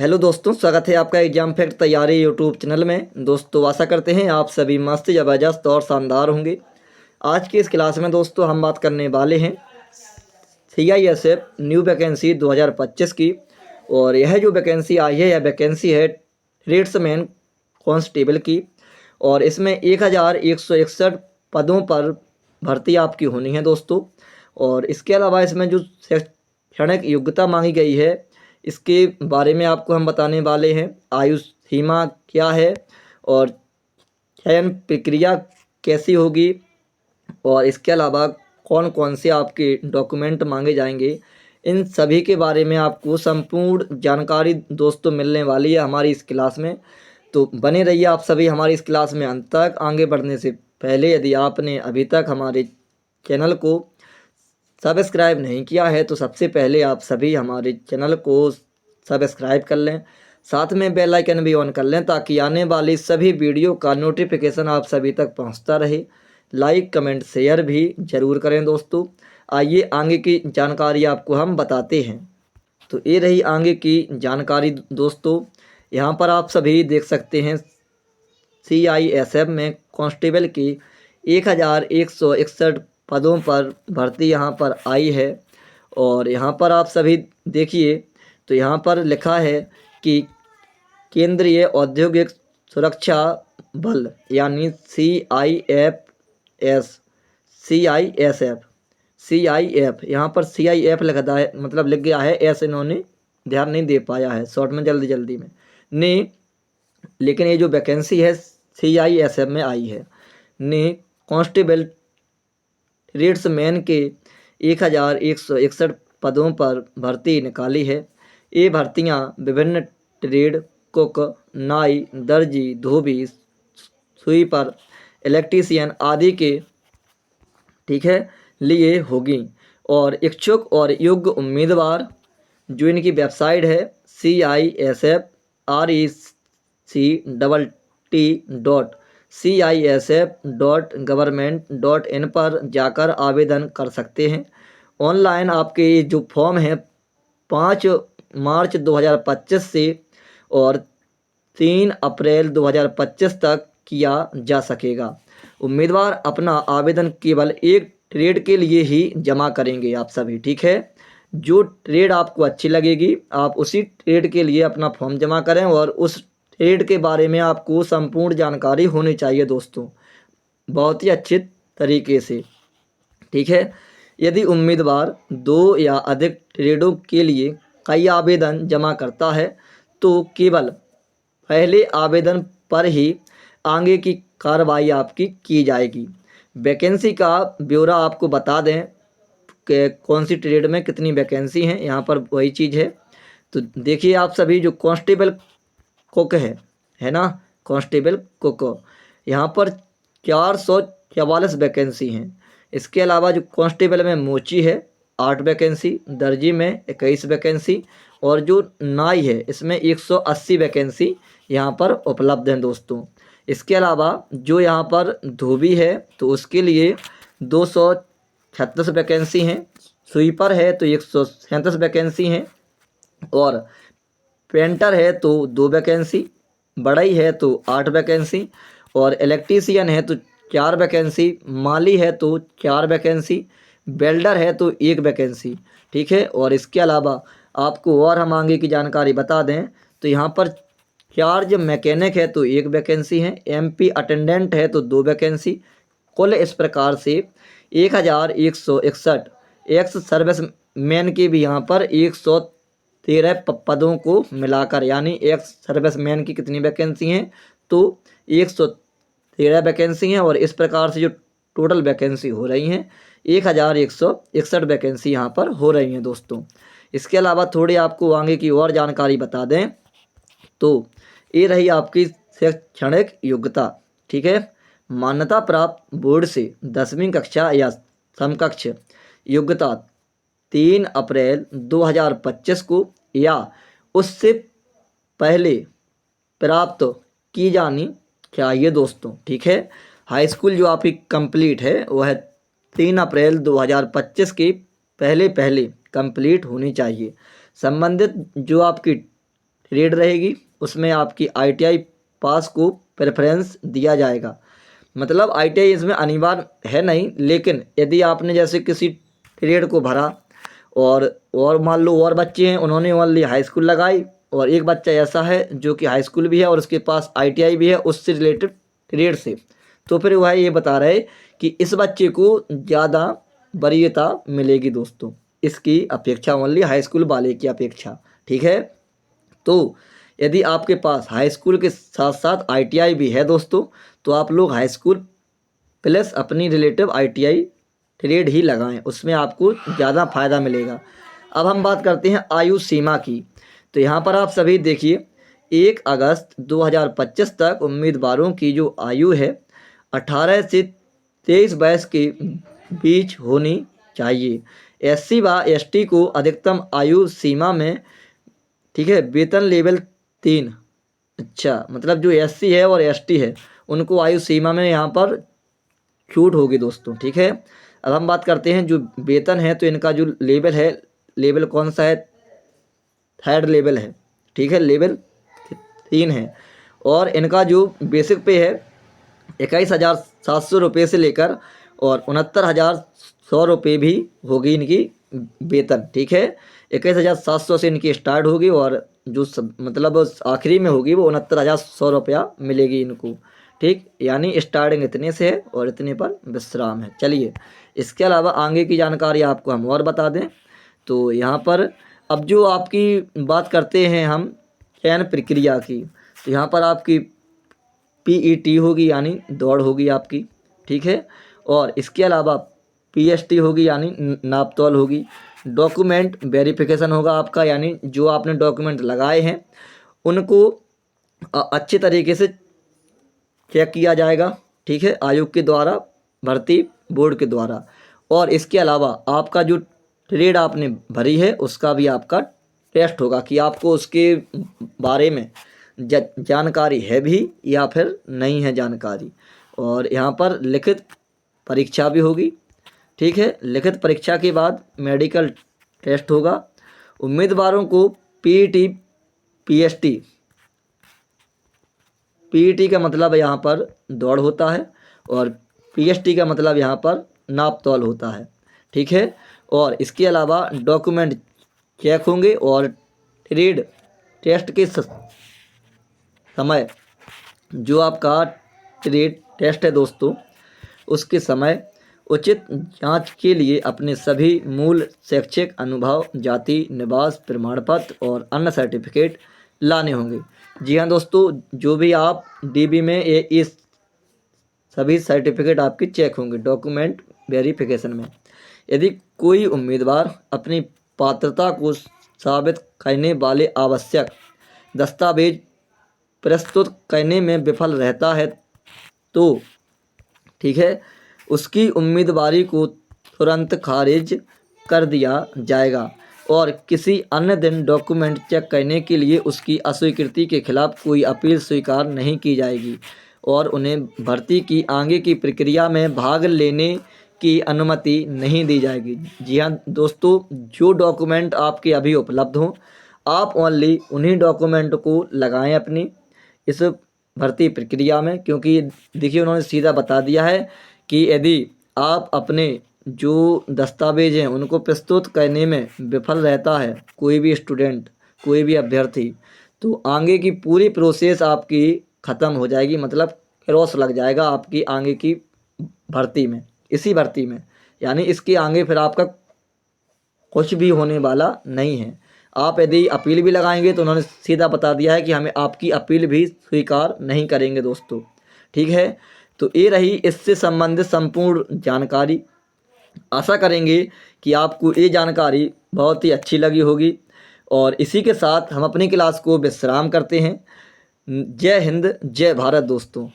Hello दोस्तों, स्वागत है आपका एग्जाम फैक्ट तैयारी यूट्यूब चैनल में। दोस्तों आशा करते हैं आप सभी मस्त, ज़बरदस्त और शानदार होंगे। आज की इस क्लास में दोस्तों हम बात करने वाले हैं CISF न्यू वैकेंसी 2025 की। और यह जो वैकेंसी आई है, यह वैकेंसी है ट्रेड्समैन कांस्टेबल की। और इसमें 1161 पदों पर भर्ती आपकी होनी है दोस्तों। और इसके अलावा इसमें जो शैक्षणिक योग्यता मांगी गई है, इसके बारे में आपको हम बताने वाले हैं। आयु सीमा क्या है और चयन प्रक्रिया कैसी होगी, और इसके अलावा कौन कौन से आपके डॉक्यूमेंट मांगे जाएंगे, इन सभी के बारे में आपको संपूर्ण जानकारी दोस्तों मिलने वाली है हमारी इस क्लास में। तो बने रहिए आप सभी हमारी इस क्लास में अंत तक। आगे बढ़ने से पहले यदि आपने अभी तक हमारे चैनल को सब्सक्राइब नहीं किया है तो सबसे पहले आप सभी हमारे चैनल को सब्सक्राइब कर लें, साथ में बेल आइकन भी ऑन कर लें ताकि आने वाली सभी वीडियो का नोटिफिकेशन आप सभी तक पहुंचता रहे। लाइक कमेंट शेयर भी ज़रूर करें दोस्तों। आइए आगे की जानकारी आपको हम बताते हैं। तो ये रही आगे की जानकारी दोस्तों। यहाँ पर आप सभी देख सकते हैं CISF में कांस्टेबल की 1161 पदों पर भर्ती यहाँ पर आई है। और यहाँ पर आप सभी देखिए तो यहाँ पर लिखा है कि केंद्रीय औद्योगिक सुरक्षा बल यानी CIF यहाँ पर CIF लिखा है, मतलब लिख गया है एस, इन्होंने ध्यान नहीं दे पाया है शॉर्ट में जल्दी में ने। लेकिन ये जो वैकेंसी है CISF में आई है ने कांस्टेबल ट्रेड्समैन के 1161 पदों पर भर्ती निकाली है। ये भर्तियां विभिन्न ट्रेड, कुक, नाई, दर्जी, धोबी, स्वीपर, इलेक्ट्रीशियन आदि के लिए होगी। और इच्छुक और योग्य उम्मीदवार, जो इनकी वेबसाइट है CISFRECT.CISF.gov.in पर जाकर आवेदन कर सकते हैं। ऑनलाइन आपके जो फॉर्म है 5 मार्च 2025 से और 3 अप्रैल 2025 तक किया जा सकेगा। उम्मीदवार अपना आवेदन केवल एक ट्रेड के लिए ही जमा करेंगे आप सभी, ठीक है। जो ट्रेड आपको अच्छी लगेगी आप उसी ट्रेड के लिए अपना फॉर्म जमा करें, और उस ट्रेड के बारे में आपको संपूर्ण जानकारी होनी चाहिए दोस्तों, बहुत ही अच्छे तरीके से, ठीक है। यदि उम्मीदवार 2 या अधिक ट्रेडों के लिए कई आवेदन जमा करता है तो केवल पहले आवेदन पर ही आगे की कार्रवाई आपकी की जाएगी। वैकेंसी का ब्यौरा आपको बता दें कि कौन सी ट्रेड में कितनी वैकेंसी हैं, यहाँ पर वही चीज़ है। तो देखिए आप सभी, जो कांस्टेबल कुक है ना, कांस्टेबल कुक, यहाँ पर 444 वैकेंसी हैं। इसके अलावा जो कांस्टेबल में मोची है 8 वैकेंसी, दर्जी में 21 वैकेंसी, और जो नाई है इसमें 180 वैकेंसी यहाँ पर उपलब्ध हैं दोस्तों। इसके अलावा जो यहाँ पर धोबी है तो उसके लिए 236 वैकेंसी हैं, स्वीपर है तो 137 वैकेंसी हैं, और पेंटर है तो 2 वैकेंसी, बढ़ई है तो 8 वैकेंसी, और इलेक्ट्रीशियन है तो 4 वैकेंसी, माली है तो 4 वैकेंसी, वेल्डर है तो 1 वैकेंसी, ठीक है। और इसके अलावा आपको और हम आगे की जानकारी बता दें तो यहाँ पर चार्ज मैकेनिक है तो 1 वैकेंसी है, MP अटेंडेंट है तो 2 वैकेंसी। कुल इस प्रकार से 1161 एक्स सर्विस मैन के भी यहाँ पर 113 पदों को मिलाकर, यानी एक्स सर्विस मैन की कितनी वैकेंसी हैं तो 113 वैकेंसी हैं। और इस प्रकार से जो टोटल वैकेंसी हो रही हैं 1161 वैकेंसी यहाँ पर हो रही हैं दोस्तों। इसके अलावा थोड़ी आपको आगे की और जानकारी बता दें तो ये रही आपकी शैक्षणिक योग्यता, ठीक है। मान्यता प्राप्त बोर्ड से 10वीं कक्षा या समकक्ष योग्यता 3 अप्रैल 2025 को या उससे पहले प्राप्त की जानी चाहिए दोस्तों, ठीक है। हाई स्कूल जो आपकी कंप्लीट है वह 3 अप्रैल 2025 के पहले कंप्लीट होनी चाहिए। संबंधित जो आपकी रेट रहेगी, उसमें आपकी ITI पास को प्रेफरेंस दिया जाएगा। मतलब ITI इसमें अनिवार्य है नहीं, लेकिन यदि आपने जैसे किसी ट्रेड को भरा और मान लो और बच्चे हैं उन्होंने ओनली हाई स्कूल लगाई, और एक बच्चा ऐसा है जो कि हाई स्कूल भी है और उसके पास ITI भी है उससे रिलेटेड ट्रेड से, तो फिर वह ये बता रहे कि इस बच्चे को ज़्यादा वरीयता मिलेगी दोस्तों, इसकी अपेक्षा ओनली हाई स्कूल वाले की अपेक्षा। ठीक है, तो यदि आपके पास हाई स्कूल के साथ साथ ITI भी है दोस्तों, तो आप लोग हाई स्कूल प्लस अपनी रिलेटिव ITI ट्रेड ही लगाएं, उसमें आपको ज़्यादा फायदा मिलेगा। अब हम बात करते हैं आयु सीमा की। तो यहाँ पर आप सभी देखिए 1 अगस्त 2025 तक उम्मीदवारों की जो आयु है 18 से 23 वर्ष के बीच होनी चाहिए। SC व ST को अधिकतम आयु सीमा में, ठीक है, वेतन लेवल 3, अच्छा मतलब जो SC है और ST है उनको आयु सीमा में यहाँ पर छूट होगी दोस्तों। ठीक है, अब हम बात करते हैं जो वेतन है, तो इनका जो लेवल है, लेवल कौन सा है, 3rd लेवल है। ठीक है, लेवल 3 है, और इनका जो बेसिक पे है 21,700 रुपये से लेकर और 69,100 रुपये भी होगी इनकी वेतन। ठीक है, 21,700 से इनकी स्टार्ट होगी और जो मतलब आखिरी में होगी वो 69,100 रुपया मिलेगी इनको। ठीक, यानी स्टार्टिंग इतने से है और इतने पर विश्राम है। चलिए, इसके अलावा आगे की जानकारी आपको हम और बता दें, तो यहाँ पर अब जो आपकी बात करते हैं हम चयन प्रक्रिया की, तो यहाँ पर आपकी PET होगी यानी दौड़ होगी आपकी। ठीक है, और इसके अलावा PST होगी यानी नापतोल होगी। डॉक्यूमेंट वेरिफिकेशन होगा आपका, यानी जो आपने डॉक्यूमेंट लगाए हैं उनको अच्छे तरीके से चेक किया जाएगा। ठीक है, आयोग के द्वारा, भर्ती बोर्ड के द्वारा। और इसके अलावा आपका जो ट्रेड आपने भरी है उसका भी आपका टेस्ट होगा कि आपको उसके बारे में जानकारी है भी या फिर नहीं है जानकारी। और यहाँ पर लिखित परीक्षा भी होगी। ठीक है, लिखित परीक्षा के बाद मेडिकल टेस्ट होगा। उम्मीदवारों को PET PET का मतलब यहाँ पर दौड़ होता है और PST का मतलब यहाँ पर नाप तौल होता है। ठीक है, और इसके अलावा डॉक्यूमेंट चेक होंगे और ट्रेड टेस्ट के समय, जो आपका ट्रेड टेस्ट है दोस्तों, उसके समय उचित जांच के लिए अपने सभी मूल शैक्षिक अनुभव, जाति, निवास प्रमाण पत्र और अन्य सर्टिफिकेट लाने होंगे। जी हाँ दोस्तों, जो भी आप DB में इस सभी सर्टिफिकेट आपकी चेक होंगे डॉक्यूमेंट वेरिफिकेशन में। यदि कोई उम्मीदवार अपनी पात्रता को साबित करने वाले आवश्यक दस्तावेज प्रस्तुत करने में विफल रहता है तो, ठीक है, उसकी उम्मीदवारी को तुरंत खारिज कर दिया जाएगा और किसी अन्य दिन डॉक्यूमेंट चेक करने के लिए उसकी अस्वीकृति के खिलाफ कोई अपील स्वीकार नहीं की जाएगी और उन्हें भर्ती की आगे की प्रक्रिया में भाग लेने की अनुमति नहीं दी जाएगी। जी हाँ दोस्तों, जो डॉक्यूमेंट आपके अभी उपलब्ध हों आप ओनली उन्हीं डॉक्यूमेंट को लगाएं अपनी इस भर्ती प्रक्रिया में, क्योंकि देखिए उन्होंने सीधा बता दिया है कि यदि आप अपने जो दस्तावेज हैं उनको प्रस्तुत करने में विफल रहता है कोई भी स्टूडेंट, कोई भी अभ्यर्थी, तो आगे की पूरी प्रोसेस आपकी ख़त्म हो जाएगी, मतलब क्रॉस लग जाएगा आपकी आगे की भर्ती में, इसी भर्ती में, यानी इसके आगे फिर आपका कुछ भी होने वाला नहीं है। आप यदि अपील भी लगाएंगे तो उन्होंने सीधा बता दिया है कि हमें आपकी अपील भी स्वीकार नहीं करेंगे दोस्तों। ठीक है, तो ये रही इससे संबंधित संपूर्ण जानकारी। आशा करेंगे कि आपको ये जानकारी बहुत ही अच्छी लगी होगी और इसी के साथ हम अपनी क्लास को विश्राम करते हैं। जय हिंद, जय भारत दोस्तों।